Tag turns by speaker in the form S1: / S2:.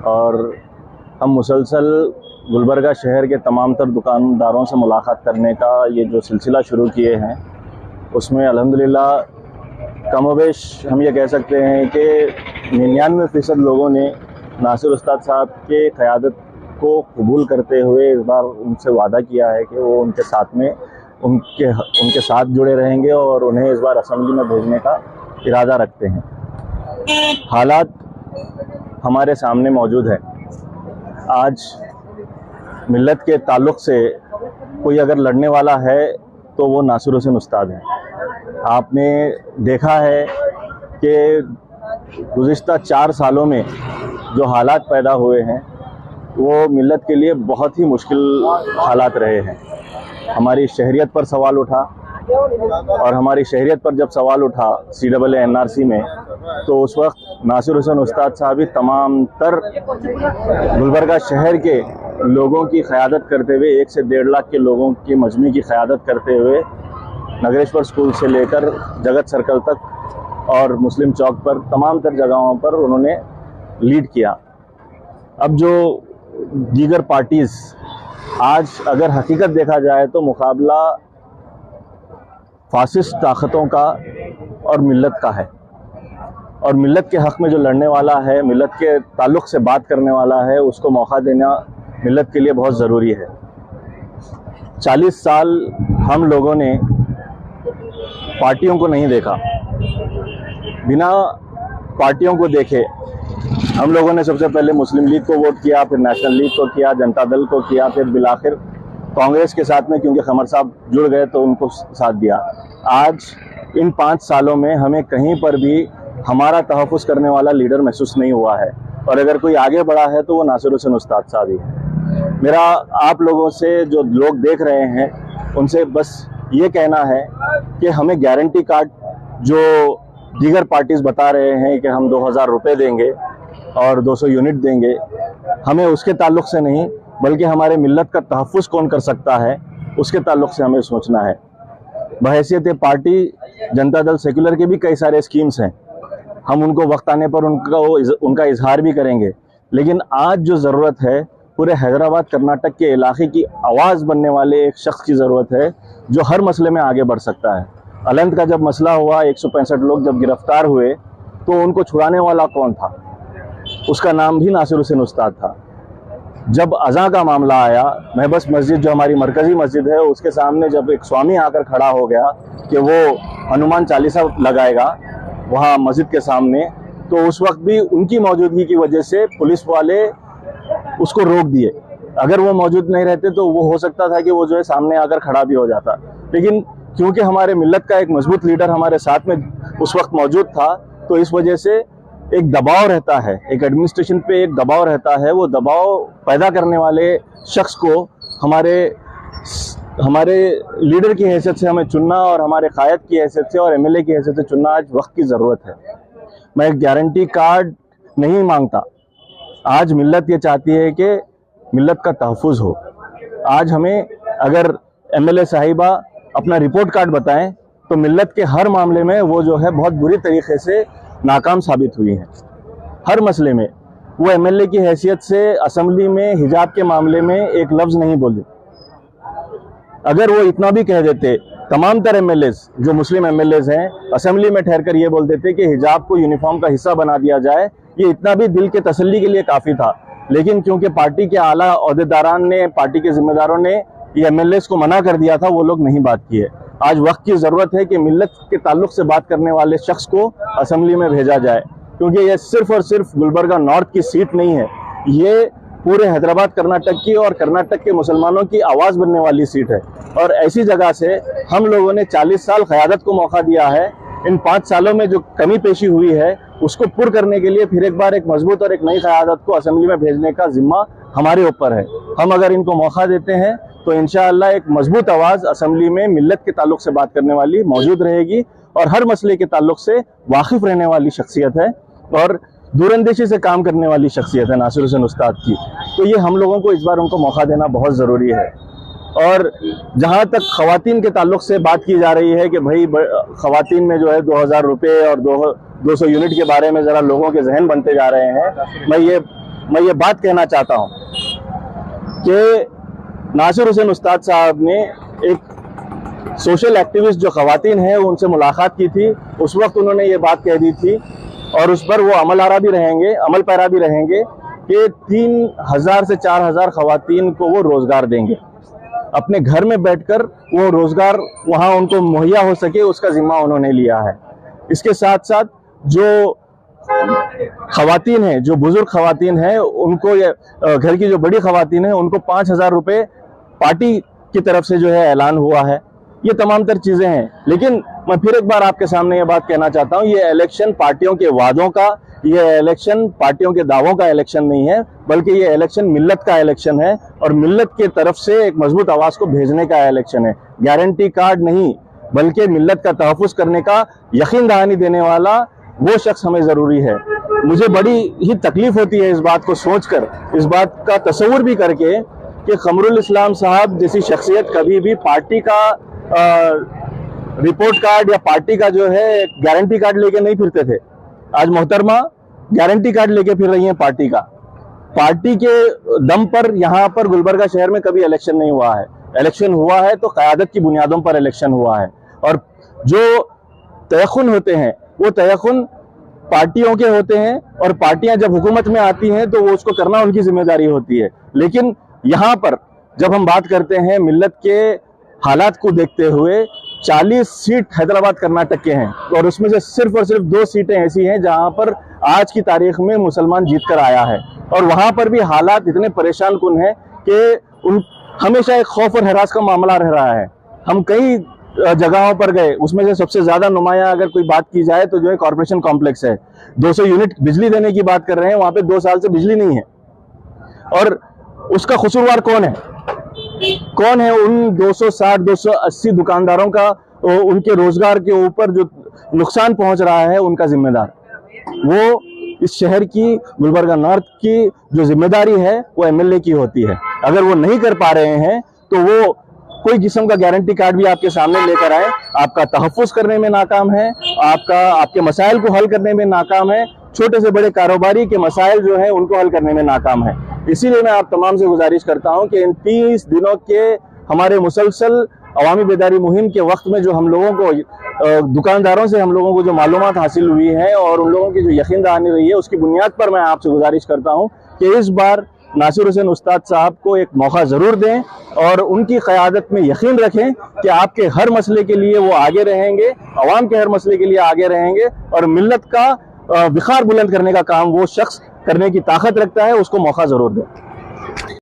S1: और हम मुसलसल गुलबर्गा शहर के तमाम तर दुकानदारों से मुलाकात करने का ये जो सिलसिला शुरू किए हैं, उसमें अल्हम्दुलिल्लाह कमोबेश हम ये कह सकते हैं कि 99% लोगों ने नासिर उस्ताद साहब के क़यादत को कबूल करते हुए इस बार उनसे वादा किया है कि वो उनके साथ में उनके साथ जुड़े रहेंगे और उन्हें इस बार असेंबली में भेजने का इरादा रखते हैं। हालात हमारे सामने मौजूद है। आज मिल्लत के ताल्लुक़ से कोई अगर लड़ने वाला है तो वो नासिर हुसैन उस्ताद है। आपने देखा है कि गुज़िश्ता 4 सालों में जो हालात पैदा हुए हैं वो मिल्लत के लिए बहुत ही मुश्किल हालात रहे हैं। हमारी शहरियत पर सवाल उठा और हमारी शहरियत पर जब सवाल उठा CAA NRC में, तो उस वक्त नासिर हुसैन उस्ताद साहब ही तमाम तर गुलबर्गा शहर के लोगों की क़यादत करते हुए 1 से 1.5 लाख के लोगों की मजमे की क़यादत करते हुए नगरेश्वर स्कूल से लेकर जगत सर्कल तक और मुस्लिम चौक पर तमाम तर जगहों पर उन्होंने लीड किया। अब जो दीगर पार्टीज़, आज अगर हकीकत देखा जाए तो मुकाबला फासिस्ट ताकतों का और मिल्लत का है, और मिल्लत के हक़ में जो लड़ने वाला है, मिल्लत के ताल्लुक़ से बात करने वाला है, उसको मौका देना मिल्लत के लिए बहुत ज़रूरी है। 40 साल हम लोगों ने पार्टियों को नहीं देखा। बिना पार्टियों को देखे हम लोगों ने सबसे पहले मुस्लिम लीग को वोट किया, फिर नेशनल लीग को किया, जनता दल को किया, फिर बिलाखिर कांग्रेस के साथ में, क्योंकि खमर साहब जुड़ गए तो उनको साथ दिया। आज इन 5 सालों में हमें कहीं पर भी हमारा तहफ़्फ़ुज़ करने वाला लीडर महसूस नहीं हुआ है, और अगर कोई आगे बढ़ा है तो वो नासिर हुसैन उस्ताद साहब ही है। मेरा आप लोगों से, जो लोग देख रहे हैं, उनसे बस ये कहना है कि हमें गारंटी कार्ड जो दीगर पार्टीज़ बता रहे हैं कि हम 2000 रुपये देंगे और 200 यूनिट देंगे, हमें उसके ताल्लुक़ से नहीं, बल्कि हमारे मिल्लत का तहफ़्फ़ुज़ कौन कर सकता है उसके ताल्लुक़ से हमें सोचना है। बहैसियत पार्टी जनता दल सेकुलर के भी कई सारे स्कीम्स हैं, हम उनको वक्त आने पर उनका इजहार भी करेंगे, लेकिन आज जो ज़रूरत है पूरे हैदराबाद कर्नाटक के इलाके की आवाज़ बनने वाले एक शख्स की ज़रूरत है जो हर मसले में आगे बढ़ सकता है। अलंत का जब मसला हुआ, 165 लोग जब गिरफ्तार हुए, तो उनको छुड़ाने वाला कौन था? उसका नाम भी नासिर हुसैन उस्ताद था। जब अज़ां का मामला आया, महबस मस्जिद जो हमारी मरकज़ी मस्जिद है, उसके सामने जब एक स्वामी आकर खड़ा हो गया कि वो हनुमान चालीसा लगाएगा वहाँ मस्जिद के सामने, तो उस वक्त भी उनकी मौजूदगी की वजह से पुलिस वाले उसको रोक दिए। अगर वो मौजूद नहीं रहते तो वो हो सकता था कि वो जो है सामने आकर खड़ा भी हो जाता, लेकिन क्योंकि हमारे मिल्लत का एक मजबूत लीडर हमारे साथ में उस वक्त मौजूद था, तो इस वजह से एक दबाव रहता है, एक एडमिनिस्ट्रेशन पे एक दबाव रहता है। वो दबाव पैदा करने वाले शख्स को हमारे लीडर की हैसियत से हमें चुनना, और हमारे कायद की हैसियत से और MLA की हैसियत से चुनना आज वक्त की ज़रूरत है। मैं एक गारंटी कार्ड नहीं मांगता। आज मिल्लत ये चाहती है कि मिल्लत का तहफ़्फ़ुज़ हो। आज हमें अगर MLA साहिबा अपना रिपोर्ट कार्ड बताएं तो मिल्लत के हर मामले में वो जो है बहुत बुरी तरीके से नाकाम साबित हुई हैं। हर मसले में वो MLA की हैसियत से असेंबली में हिजाब के मामले में एक लफ्ज़ नहीं बोले। अगर वो इतना भी कह देते, तमाम तर MLAs जो मुस्लिम MLAs हैं असेंबली में ठहर कर ये बोल देते कि हिजाब को यूनिफॉर्म का हिस्सा बना दिया जाए, ये इतना भी दिल के तसल्ली के लिए काफ़ी था। लेकिन क्योंकि पार्टी के आला ओहदेदारान ने, पार्टी के जिम्मेदारों ने ये MLAs को मना कर दिया था, वो लोग नहीं बात किए। आज वक्त की ज़रूरत है कि मिल्लत के ताल्लुक़ से बात करने वाले शख्स को असेंबली में भेजा जाए, क्योंकि ये सिर्फ़ और सिर्फ गुलबर्गा नॉर्थ की सीट नहीं है, ये पूरे हैदराबाद कर्नाटक की और कर्नाटक के मुसलमानों की आवाज़ बनने वाली सीट है। और ऐसी जगह से हम लोगों ने 40 साल क़यादत को मौका दिया है। इन 5 सालों में जो कमी पेशी हुई है उसको पूर्ण करने के लिए फिर एक बार एक मजबूत और एक नई क़यादत को असेंबली में भेजने का जिम्मा हमारे ऊपर है। हम अगर इनको मौका देते हैं तो इंशाअल्लाह एक मजबूत आवाज़ असेंबली में मिल्लत के ताल्लुक़ से बात करने वाली मौजूद रहेगी, और हर मसले के ताल्लुक़ से वाकिफ़ रहने वाली शख्सियत है और दूरंदेशी से काम करने वाली शख्सियत है नासिर हुसैन उस्ताद की। तो ये हम लोगों को इस बार उनको मौका देना बहुत ज़रूरी है। और जहाँ तक ख़वातीन के ताल्लुक़ से बात की जा रही है कि भाई ख़वातीन में जो है 2000 रुपये और 200 यूनिट के बारे में ज़रा लोगों के जहन बनते जा रहे हैं, मैं ये मैं ये बात कहना चाहता हूँ कि नासिर हुसैन उस्ताद साहब ने एक सोशल एक्टिविस्ट जो ख़वातीन हैं उनसे मुलाकात की थी। उस वक्त उन्होंने ये बात कह दी थी और उस पर वो अमल पैरा भी रहेंगे कि 3000 से 4000 ख़वातीन को वो रोज़गार देंगे। अपने घर में बैठकर वो रोज़गार वहाँ उनको मुहैया हो सके, उसका जिम्मा उन्होंने लिया है। इसके साथ साथ जो ख़वातीन हैं, जो बुजुर्ग ख़वातीन हैं, उनको घर की जो बड़ी ख़वातीन हैं उनको 5000 रुपये पार्टी की तरफ से जो है ऐलान हुआ है। ये तमाम तर चीज़ें हैं। लेकिन मैं फिर एक बार आपके सामने ये बात कहना चाहता हूँ, ये इलेक्शन पार्टियों के वादों का, ये इलेक्शन पार्टियों के दावों का इलेक्शन नहीं है, बल्कि ये इलेक्शन मिल्लत का इलेक्शन है और मिल्लत की तरफ से एक मजबूत आवाज़ को भेजने का इलेक्शन है। गारंटी कार्ड नहीं, बल्कि मिल्लत का तहफ़्फ़ुज़ करने का यकीन दहानी देने वाला वो शख्स हमें ज़रूरी है। मुझे बड़ी ही तकलीफ होती है इस बात को सोचकर, इस बात का तस्वुर भी करके कि क़मरुल इस्लाम साहब जैसी शख्सियत कभी भी पार्टी का रिपोर्ट कार्ड या पार्टी का जो है गारंटी कार्ड लेके नहीं फिरते थे। आज मोहतरमा गारंटी कार्ड लेके फिर रही हैं पार्टी का। पार्टी के दम पर यहाँ पर गुलबर्गा शहर में कभी इलेक्शन नहीं हुआ है। इलेक्शन हुआ है तो क़यादत की बुनियादों पर इलेक्शन हुआ है और जो तयख़ुन होते हैं वो तयख़ुन पार्टियों के होते हैं और पार्टियां जब हुकूमत में आती हैं तो वो उसको करना उनकी जिम्मेदारी होती है। लेकिन यहाँ पर जब हम बात करते हैं मिल्लत के हालात को देखते हुए, 40 सीट हैदराबाद कर्नाटक के हैं और उसमें से सिर्फ और सिर्फ 2 सीटें ऐसी हैं जहां पर आज की तारीख में मुसलमान जीत कर आया है और वहां पर भी हालात इतने परेशान कुन हैं कि हमेशा एक खौफ और हरास का मामला रह रहा है। हम कई जगहों पर गए, उसमें से सबसे ज्यादा नुमाया अगर कोई बात की जाए तो जो है कॉर्पोरेशन कॉम्प्लेक्स है। 200 यूनिट बिजली देने की बात कर रहे हैं, वहां पे 2 साल से बिजली नहीं है और उसका कसूरवार कौन है? कौन है उन 260-280 दुकानदारों का, उनके रोजगार के ऊपर जो नुकसान पहुंच रहा है उनका जिम्मेदार? वो इस शहर की, गुलबर्गा नॉर्थ की जो जिम्मेदारी है वो एमएलए की होती है। अगर वो नहीं कर पा रहे हैं तो वो कोई किस्म का गारंटी कार्ड भी आपके सामने लेकर आए, आपका तहफ़्फ़ुज़ करने में नाकाम है, आपके मसाइल को हल करने में नाकाम है, छोटे से बड़े कारोबारी के मसाइल जो है उनको हल करने में नाकाम है। इसीलिए मैं आप तमाम से गुजारिश करता हूं कि इन 30 दिनों के हमारे मुसलसल अवामी बेदारी मुहिम के वक्त में जो हम लोगों को, दुकानदारों से हम लोगों को जो मालूमात हासिल हुई है और उन लोगों की जो यकीन दहानी रही है, उसकी बुनियाद पर मैं आपसे गुजारिश करता हूं कि इस बार नासिर हुसैन उस्ताद साहब को एक मौका ज़रूर दें और उनकी क़यादत में यकीन रखें कि आपके हर मसले के लिए वो आगे रहेंगे, अवाम के हर मसले के लिए आगे रहेंगे और मिल्लत का विखार बुलंद करने का काम वो शख्स करने की ताकत रखता है, उसको मौका ज़रूर दें।